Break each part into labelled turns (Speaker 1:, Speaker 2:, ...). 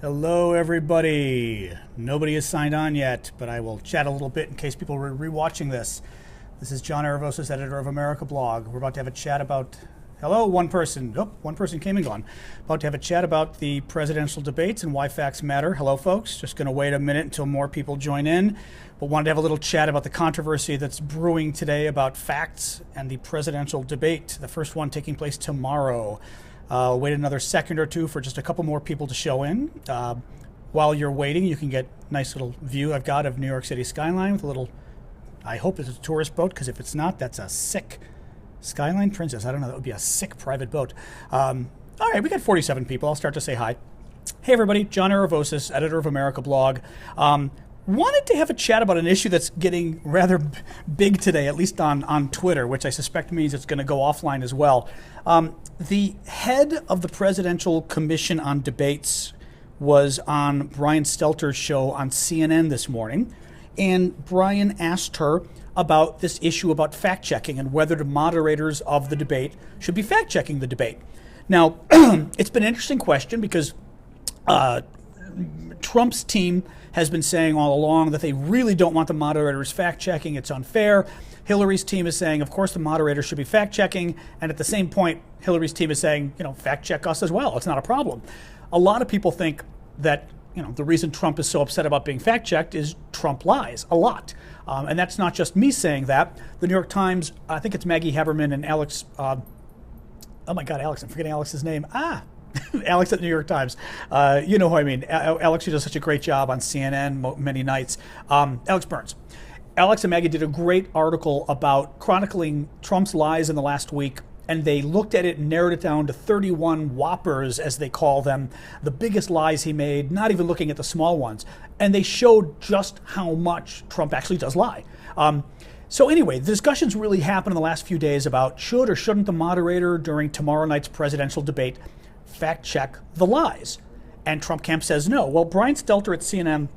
Speaker 1: Hello, everybody. Nobody has signed on yet, but I will chat a little bit in case people are rewatching this. This is John Aravosis, editor of America Blog. We're about to have a chat about... Hello, one person. Oh, one person came and gone. About to have a chat about the presidential debates and why facts matter. Hello, folks. Just going to wait a minute until more people join in. But wanted to have a little chat about the controversy that's brewing today about facts and the presidential debate. The first one taking place tomorrow. Wait another second or two for just a couple more people to show in. While you're waiting, you can get a nice little view I've got of New York City skyline with a little, I hope it's a tourist boat, because if it's not, that's a sick Skyline Princess. I don't know, that would be a sick private boat. All right, we got 47 people. I'll start to say hi. Hey, everybody. John Aravosis, editor of America Blog. Wanted to have a chat about an issue that's getting rather big today, at least on Twitter, which I suspect means it's going to go offline as well. The head of the Presidential Commission on Debates was on Brian Stelter's show on CNN this morning, and Brian asked her about this issue about fact-checking and whether the moderators of the debate should be fact-checking the debate. Now, it's been an interesting question because Trump's team has been saying all along that they really don't want the moderators fact-checking. It's unfair. Hillary's team is saying, of course, the moderators should be fact-checking. And at the same point, Hillary's team is saying, fact-check us as well. It's not a problem. A lot of people think that, the reason Trump is so upset about being fact-checked is Trump lies a lot. And that's not just me saying that. The New York Times, I think it's Maggie Haberman and Alex, oh my God, Alex, I'm forgetting Alex's name. Alex at the New York Times. You know who I mean. Alex, who does such a great job on CNN many nights. Alex Burns. Alex and Maggie did a great article about chronicling Trump's lies in the last week, and they looked at it and narrowed it down to 31 whoppers, as they call them, the biggest lies he made, not even looking at the small ones. And they showed just how much Trump actually does lie. So anyway, the discussions really happened in the last few days about should or shouldn't the moderator during tomorrow night's presidential debate fact check the lies. And Trump camp says no. Well, Brian Stelter at CNN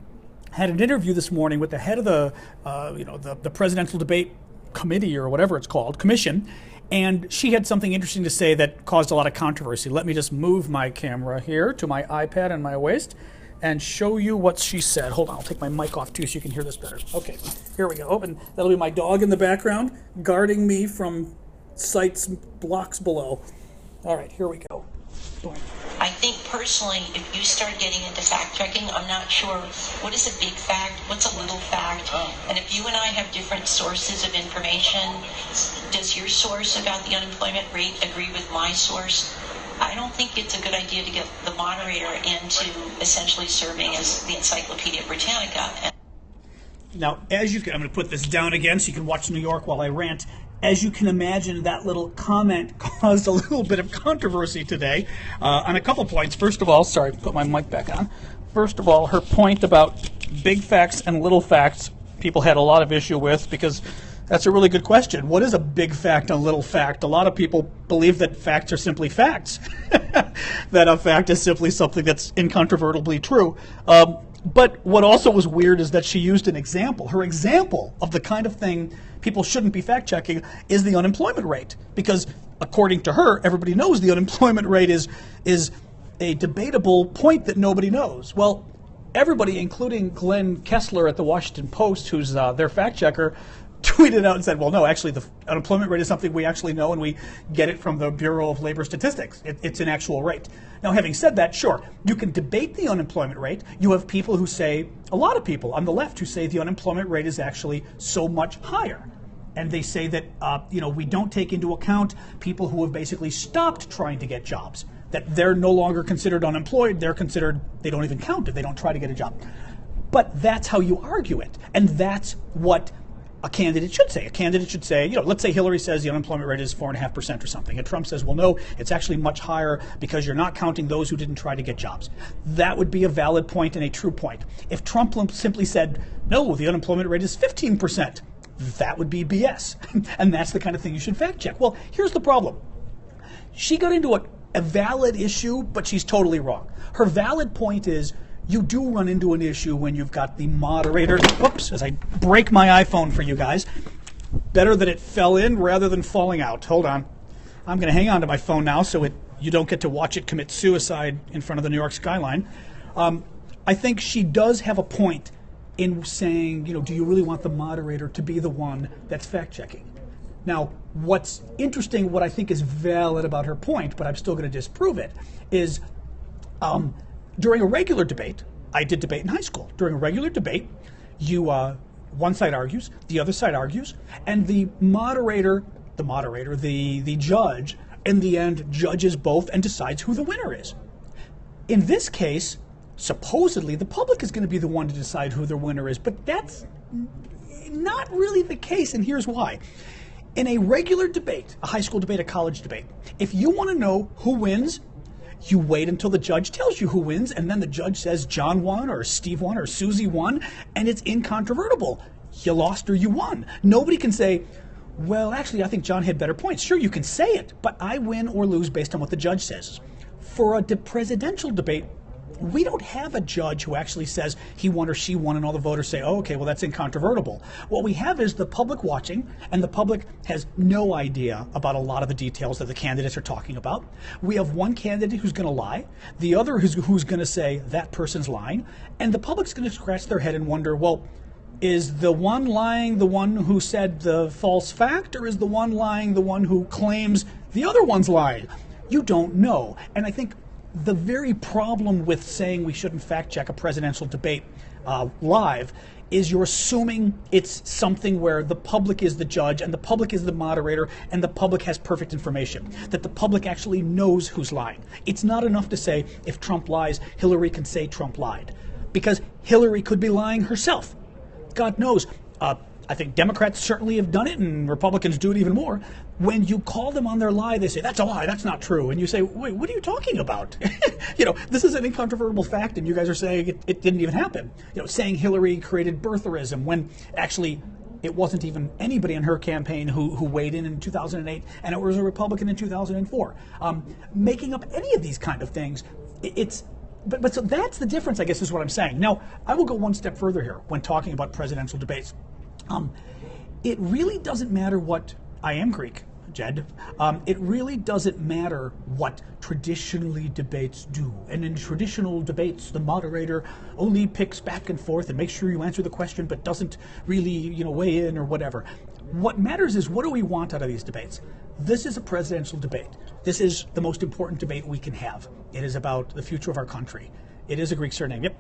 Speaker 1: had an interview this morning with the head of the presidential debate committee, or whatever it's called, commission, and she had something interesting to say that caused a lot of controversy. Let me just move my camera here to my iPad and my waist and show you what she said. Hold on, I'll take my mic off too so you can hear this better. Okay, here we go. Oh, and that'll be my dog in the background guarding me from sights blocks below. All right, here we go.
Speaker 2: I think personally, if you start getting into fact checking, I'm not sure what is a big fact, what's a little fact, and if you and I have different sources of information, does your source about the unemployment rate agree with my source? I don't think it's a good idea to get the moderator into essentially serving as the Encyclopedia Britannica.
Speaker 1: Now, I'm going to put this down again so you can watch New York while I rant. As you can imagine, that little comment caused a little bit of controversy today on a couple points. First of all, sorry, put my mic back on. First of all, her point about big facts and little facts, people had a lot of issue with, because that's a really good question. What is a big fact and a little fact? A lot of people believe that facts are simply facts, that a fact is simply something that's incontrovertibly true. But what also was weird is that she used an example. Her example of the kind of thing people shouldn't be fact-checking is the unemployment rate. Because according to her, everybody knows the unemployment rate is a debatable point that nobody knows. Well, everybody, including Glenn Kessler at the Washington Post, who's their fact-checker, tweeted out and said, well, no, actually, the unemployment rate is something we actually know, and we get it from the Bureau of Labor Statistics. It's an actual rate. Now, having said that, sure, you can debate the unemployment rate. You have people who say, a lot of people on the left who say the unemployment rate is actually so much higher. And they say that, we don't take into account people who have basically stopped trying to get jobs, that they're no longer considered unemployed. They're considered, they don't even count it. They don't try to get a job. But that's how you argue it. And that's what a candidate should say. A candidate should say, let's say Hillary says the unemployment rate is 4.5% or something, and Trump says, well, no, it's actually much higher because you're not counting those who didn't try to get jobs. That would be a valid point and a true point. If Trump simply said, no, the unemployment rate is 15%, that would be BS. And that's the kind of thing you should fact check. Well, here's the problem. She got into a valid issue, but she's totally wrong. Her valid point is, you do run into an issue when you've got the moderator. Whoops, as I break my iPhone for you guys. Better that it fell in rather than falling out. Hold on. I'm going to hang on to my phone now so you don't get to watch it commit suicide in front of the New York skyline. I think she does have a point in saying, do you really want the moderator to be the one that's fact-checking? Now, what's interesting, what I think is valid about her point, but I'm still going to disprove it, is during a regular debate, I did debate in high school. During a regular debate, one side argues, the other side argues, and the judge, in the end, judges both and decides who the winner is. In this case, supposedly, the public is going to be the one to decide who their winner is, but that's not really the case, and here's why. In a regular debate, a high school debate, a college debate, if you want to know who wins, you wait until the judge tells you who wins, and then the judge says John won, or Steve won, or Susie won, and it's incontrovertible. You lost or you won. Nobody can say, well, actually, I think John had better points. Sure, you can say it, but I win or lose based on what the judge says. For a presidential debate, we don't have a judge who actually says he won or she won and all the voters say, oh, okay, well, that's incontrovertible. What we have is the public watching, and the public has no idea about a lot of the details that the candidates are talking about. We have one candidate who's going to lie, the other who's going to say that person's lying, and the public's going to scratch their head and wonder, well, is the one lying the one who said the false fact, or is the one lying the one who claims the other one's lying? You don't know. And I think the very problem with saying we shouldn't fact check a presidential debate live is you're assuming it's something where the public is the judge and the public is the moderator and the public has perfect information, that the public actually knows who's lying. It's not enough to say if Trump lies, Hillary can say Trump lied, because Hillary could be lying herself. God knows. I think Democrats certainly have done it, and Republicans do it even more. When you call them on their lie, they say, that's a lie, that's not true. And you say, wait, what are you talking about? This is an incontrovertible fact, and you guys are saying it didn't even happen. Saying Hillary created birtherism when actually it wasn't even anybody in her campaign who weighed in 2008, and it was a Republican in 2004. Making up any of these kind of things, But so that's the difference, I guess, is what I'm saying. Now, I will go one step further here when talking about presidential debates. It really doesn't matter what, I am Greek, Jed. It really doesn't matter what traditionally debates do. And in traditional debates, the moderator only picks back and forth and makes sure you answer the question, but doesn't really, weigh in or whatever. What matters is, what do we want out of these debates? This is a presidential debate. This is the most important debate we can have. It is about the future of our country. It is a Greek surname, yep.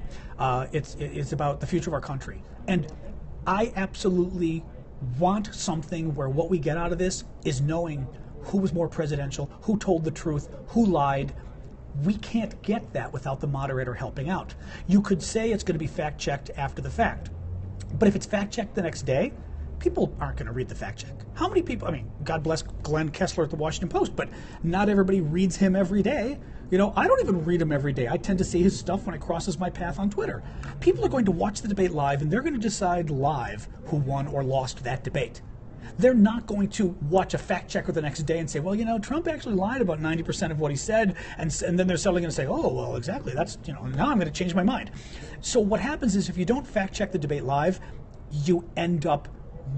Speaker 1: It's about the future of our country. And I absolutely want something where what we get out of this is knowing who was more presidential, who told the truth, who lied. We can't get that without the moderator helping out. You could say it's going to be fact-checked after the fact. But if it's fact-checked the next day, people aren't going to read the fact check. How many people, God bless Glenn Kessler at the Washington Post, but not everybody reads him every day. I don't even read him every day. I tend to see his stuff when it crosses my path on Twitter. People are going to watch the debate live, and they're going to decide live who won or lost that debate. They're not going to watch a fact checker the next day and say, well, Trump actually lied about 90% of what he said, and then they're suddenly going to say, oh, well, exactly, that's, now I'm going to change my mind. So what happens is, if you don't fact check the debate live, you end up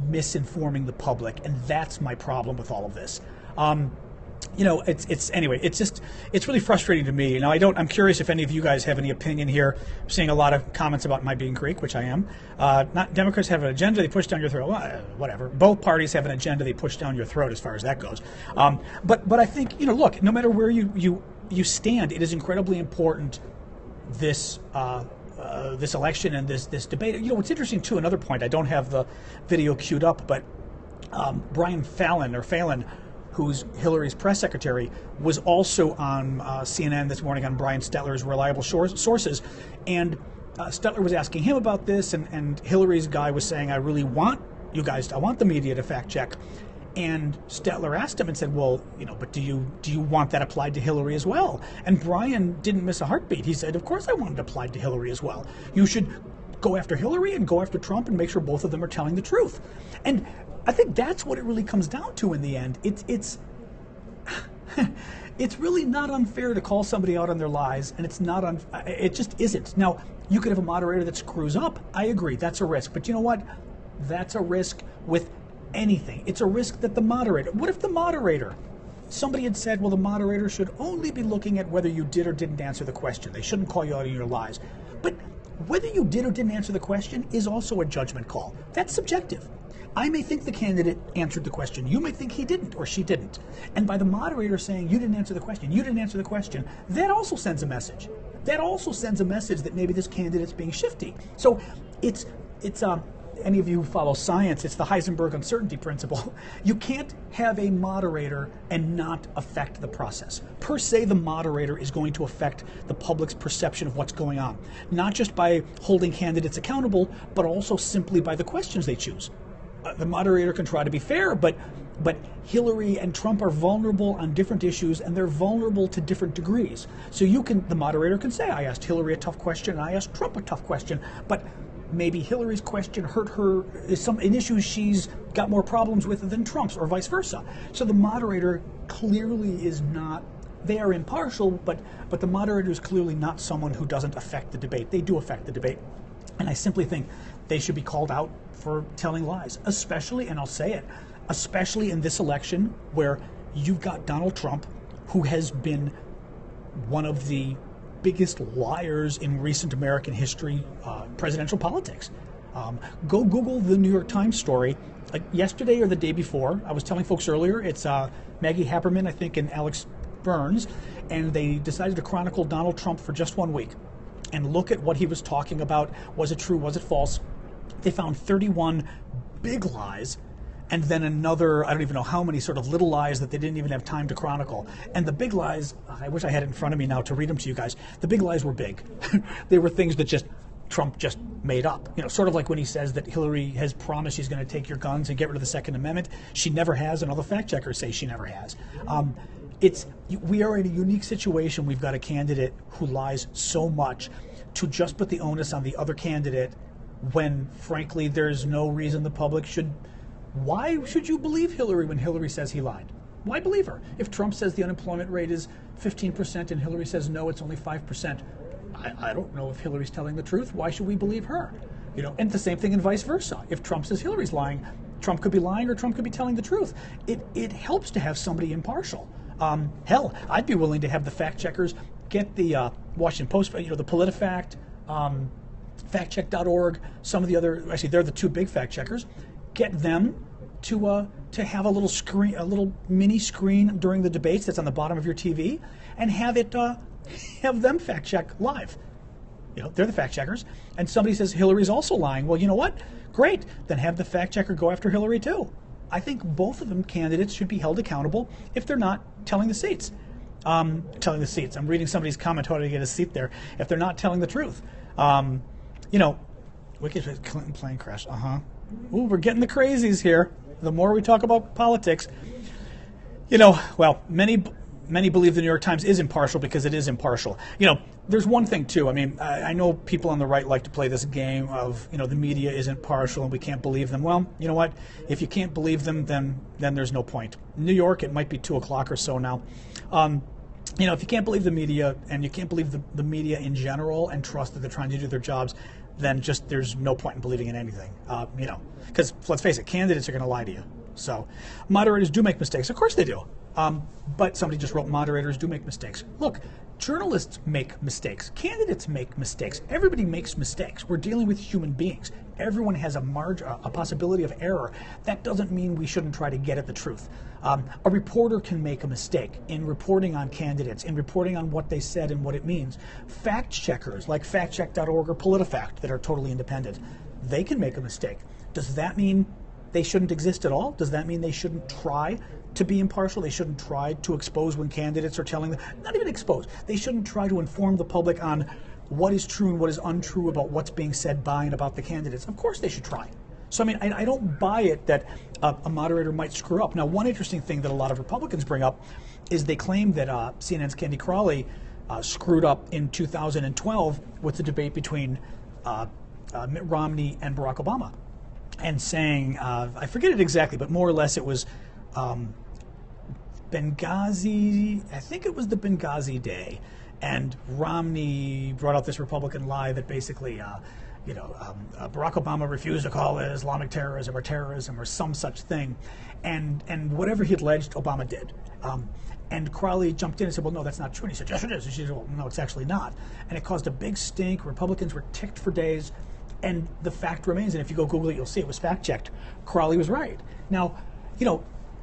Speaker 1: misinforming the public, and that's my problem with all of this. It's really frustrating to me. I'm curious if any of you guys have any opinion here. I'm seeing a lot of comments about my being Greek, which I am. Not Democrats have an agenda, they push down your throat. Well, whatever. Both parties have an agenda, they push down your throat as far as that goes. But I think, look, no matter where you stand, it is incredibly important, this election and this debate. What's interesting too, another point, I don't have the video queued up, but Brian Fallon, who's Hillary's press secretary, was also on CNN this morning on Brian Stelter's Reliable Sources, and Stelter was asking him about this, and Hillary's guy was saying, I want the media to fact check. And Stelter asked him and said, well, but do you want that applied to Hillary as well? And Brian didn't miss a heartbeat. He said, of course I want it applied to Hillary as well. You should go after Hillary and go after Trump and make sure both of them are telling the truth. And I think that's what it really comes down to in the end. It's really not unfair to call somebody out on their lies, and it just isn't. Now, you could have a moderator that screws up. I agree, that's a risk. But you know what? That's a risk with anything. It's a risk that the moderator, what if the moderator somebody had said, well, the moderator should only be looking at whether you did or didn't answer the question. They shouldn't call you out on your lies. But whether you did or didn't answer the question is also a judgment call. That's subjective. I may think the candidate answered the question. You may think he didn't or she didn't. And by the moderator saying, you didn't answer the question, you didn't answer the question, that also sends a message. That also sends a message that maybe this candidate's being shifty. So it's any of you who follow science, it's the Heisenberg uncertainty principle. You can't have a moderator and not affect the process. Per se, the moderator is going to affect the public's perception of what's going on, not just by holding candidates accountable, but also simply by the questions they choose. The moderator can try to be fair, but Hillary and Trump are vulnerable on different issues, and they're vulnerable to different degrees. So the moderator can say, I asked Hillary a tough question, and I asked Trump a tough question, but maybe Hillary's question hurt her, an issue she's got more problems with than Trump's, or vice versa. So the moderator clearly is not, they are impartial, but the moderator is clearly not someone who doesn't affect the debate. They do affect the debate. And I simply think they should be called out for telling lies, especially, and I'll say it, especially in this election where you've got Donald Trump, who has been one of the biggest liars in recent American history, presidential politics. Go Google the New York Times story. Yesterday or the day before, I was telling folks earlier, it's Maggie Haberman, I think, and Alex Burns, and they decided to chronicle Donald Trump for just 1 week and look at what he was talking about. Was it true? Was it false? They found 31 big lies, and then another, I don't even know how many sort of little lies that they didn't even have time to chronicle. And the big lies, I wish I had it in front of me now to read them to you guys. The big lies were big. They were things that Trump just made up. Sort of like when he says that Hillary has promised she's going to take your guns and get rid of the Second Amendment. She never has, and all the fact checkers say she never has. We are in a unique situation. We've got a candidate who lies so much to just put the onus on the other candidate when, frankly, there's no reason the public should. Why should you believe Hillary when Hillary says he lied? Why believe her? If Trump says the unemployment rate is 15% and Hillary says no, it's only 5%, I don't know if Hillary's telling the truth. Why should we believe her? And the same thing and vice versa. If Trump says Hillary's lying, Trump could be lying or Trump could be telling the truth. It helps to have somebody impartial. Hell, I'd be willing to have the fact checkers get the Washington Post, the PolitiFact, factcheck.org, some of the other, actually they're the two big fact checkers, get them to have a little screen, a little mini screen during the debates that's on the bottom of your TV, and have them fact check live. They're the fact checkers, and somebody says Hillary's also lying. Well, you know what? Great, then have the fact checker go after Hillary too. I think both of them candidates should be held accountable if they're not telling the seats. I'm reading somebody's comment, how to get a seat there, if they're not telling the truth. Wicked Clinton plane crash. Ooh, we're getting the crazies here. The more we talk about politics, many believe the New York Times is impartial because it is impartial. There's one thing too. I know people on the right like to play this game of, the media isn't partial and we can't believe them. Well, you know what? If you can't believe them, then there's no point. New York, it might be 2:00 or so now. If you can't believe the media and you can't believe the media in general and trust that they're trying to do their jobs, then there's no point in believing in anything. Because let's face it, candidates are going to lie to you. So moderators do make mistakes. Of course they do. But somebody just wrote moderators do make mistakes. Look, journalists make mistakes. Candidates make mistakes. Everybody makes mistakes. We're dealing with human beings. Everyone has a possibility of error. That doesn't mean we shouldn't try to get at the truth. A reporter can make a mistake in reporting on candidates, in reporting on what they said and what it means. Fact checkers like factcheck.org or PolitiFact that are totally independent, they can make a mistake. Does that mean they shouldn't exist at all? Does that mean they shouldn't try to be impartial? They shouldn't try to expose when candidates are telling them, not even expose, they shouldn't try to inform the public on what is true and what is untrue about what's being said by and about the candidates. Of course they should try. So I don't buy it that a moderator might screw up. Now, one interesting thing that a lot of Republicans bring up is they claim that CNN's Candy Crawley screwed up in 2012 with the debate between Mitt Romney and Barack Obama, and saying, I forget it exactly, but more or less it was Benghazi, I think it was the Benghazi day, and Romney brought out this Republican lie that basically, Barack Obama refused to call it Islamic terrorism or some such thing, and whatever he alleged, Obama did. And Crowley jumped in and said, well, no, that's not true. And he said, yes, it is. And she said, well, no, it's actually not. And it caused a big stink. Republicans were ticked for days. And the fact remains, and if you go Google it, you'll see it was fact-checked. Crowley was right. Now,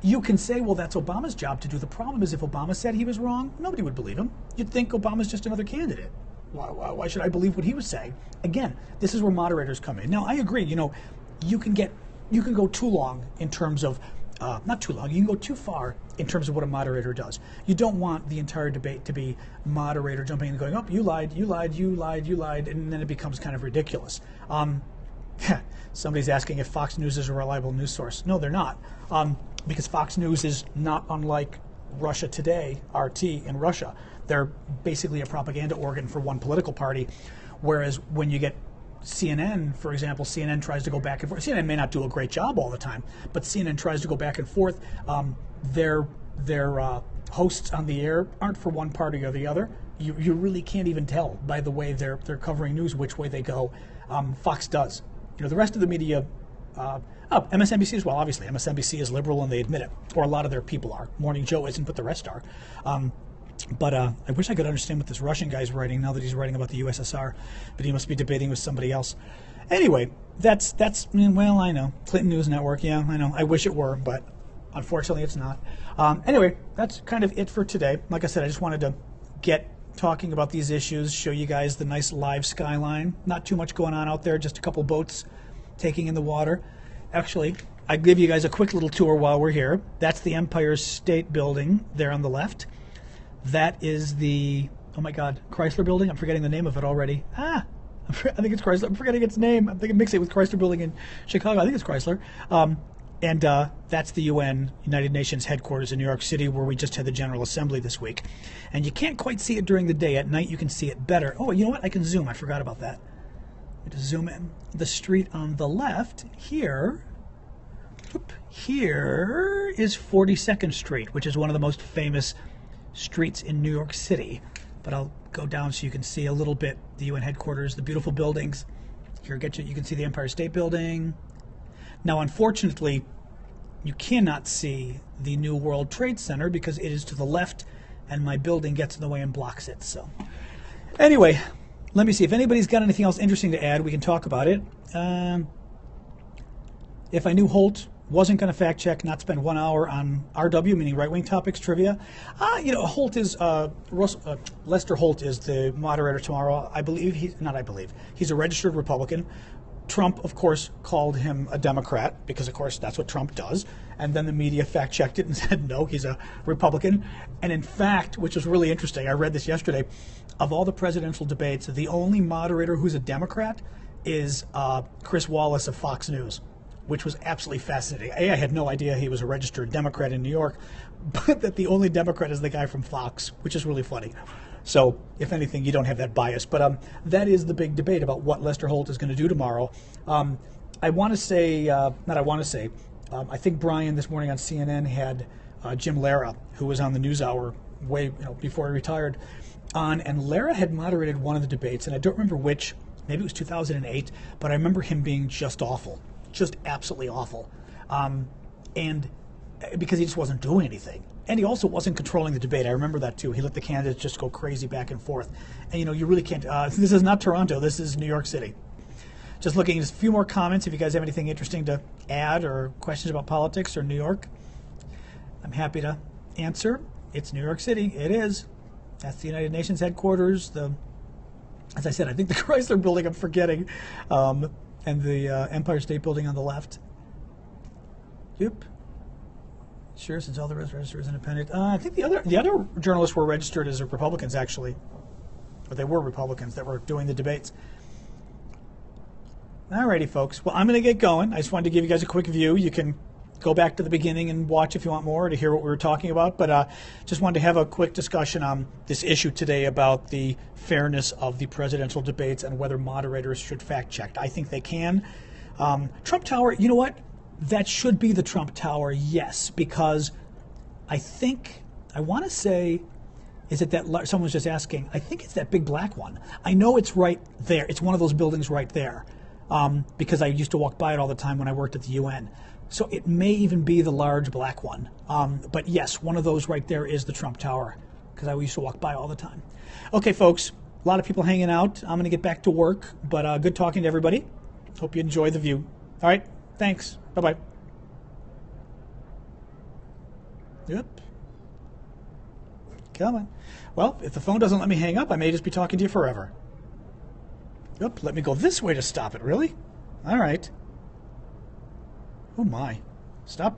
Speaker 1: you can say, well, that's Obama's job to do. The problem is if Obama said he was wrong, nobody would believe him. You'd think Obama's just another candidate. Why should I believe what he was saying? Again, this is where moderators come in. Now, I agree. You can go too long in terms of not too long. You can go too far in terms of what a moderator does. You don't want the entire debate to be moderator jumping in and going, oh, you lied, and then it becomes kind of ridiculous. Somebody's asking if Fox News is a reliable news source. No, they're not, because Fox News is not unlike Russia Today, RT in Russia. They're basically a propaganda organ for one political party, whereas when you get CNN, for example, CNN tries to go back and forth. CNN may not do a great job all the time, but CNN tries to go back and forth. Their hosts on the air aren't for one party or the other. You really can't even tell by the way they're covering news which way they go. Fox does. The rest of the media, MSNBC as well, obviously. MSNBC is liberal and they admit it, or a lot of their people are. Morning Joe isn't, but the rest are. But I wish I could understand what this Russian guy's writing now that he's writing about the USSR, but he must be debating with somebody else. Anyway, that's well, I know. Clinton News Network, yeah, I know. I wish it were, but unfortunately it's not. Anyway, that's kind of it for today. Like I said, I just wanted to get talking about these issues, show you guys the nice live skyline. Not too much going on out there, just a couple boats taking in the water. Actually, I'll give you guys a quick little tour while we're here. That's the Empire State Building there on the left. That is the, oh my God, Chrysler Building. I'm forgetting the name of it already. I think it's Chrysler. I'm forgetting its name. I'm thinking mix it with Chrysler Building in Chicago. I think it's Chrysler. And that's the UN, United Nations headquarters in New York City, where we just had the General Assembly this week. And you can't quite see it during the day. At night, you can see it better. Oh, you know what? I can zoom. I forgot about that. Just zoom in. The street on the left here, here is 42nd Street, which is one of the most famous streets in New York City. But I'll go down so you can see a little bit the UN headquarters, the beautiful buildings. Here, you can see the Empire State Building. Now, unfortunately, you cannot see the New World Trade Center because it is to the left, and my building gets in the way and blocks it. So, anyway, let me see if anybody's got anything else interesting to add. We can talk about it. If I knew Holt wasn't going to fact check, not spend 1 hour on RW, meaning right-wing topics, trivia. Holt is, Lester Holt is the moderator tomorrow. He's a registered Republican. Trump, of course, called him a Democrat because, of course, that's what Trump does. And then the media fact-checked it and said, no, he's a Republican. And in fact, which was really interesting, I read this yesterday, of all the presidential debates, the only moderator who's a Democrat is Chris Wallace of Fox News, which was absolutely fascinating. I had no idea he was a registered Democrat in New York, but that the only Democrat is the guy from Fox, which is really funny. So, if anything, you don't have that bias. But that is the big debate about what Lester Holt is going to do tomorrow. I think Brian this morning on CNN had Jim Lara, who was on the NewsHour way before he retired, on, and Lara had moderated one of the debates, and I don't remember which. Maybe it was 2008, but I remember him being just awful. Just absolutely awful. And because he just wasn't doing anything. And he also wasn't controlling the debate. I remember that too. He let the candidates just go crazy back and forth. And you really can't, this is not Toronto, this is New York City. Just looking at a few more comments. If you guys have anything interesting to add or questions about politics or New York, I'm happy to answer. It's New York City. It is. That's the United Nations headquarters. As I said, I think the Chrysler Building I'm forgetting. And the Empire State Building on the left. Yep. Sure, since all the rest registered as independent. I think the other journalists were registered as Republicans, actually. Or they were Republicans that were doing the debates. Alrighty, folks. Well, I'm going to get going. I just wanted to give you guys a quick view. You can go back to the beginning and watch if you want more to hear what we were talking about. But just wanted to have a quick discussion on this issue today about the fairness of the presidential debates and whether moderators should fact check. I think they can. Trump Tower, you know what? That should be the Trump Tower, yes, because I want to say Is it that someone was just asking? I think it's that big black one. I know it's right there. It's one of those buildings right there, because I used to walk by it all the time when I worked at the UN. So it may even be the large black one. But yes, one of those right there is the Trump Tower, because I used to walk by all the time. Okay, folks, a lot of people hanging out. I'm going to get back to work, but good talking to everybody. Hope you enjoy the view. All right, thanks. Bye-bye. Yep. Come on. Well, if the phone doesn't let me hang up, I may just be talking to you forever. Yep, let me go this way to stop it, really? All right. Oh, my. Stop.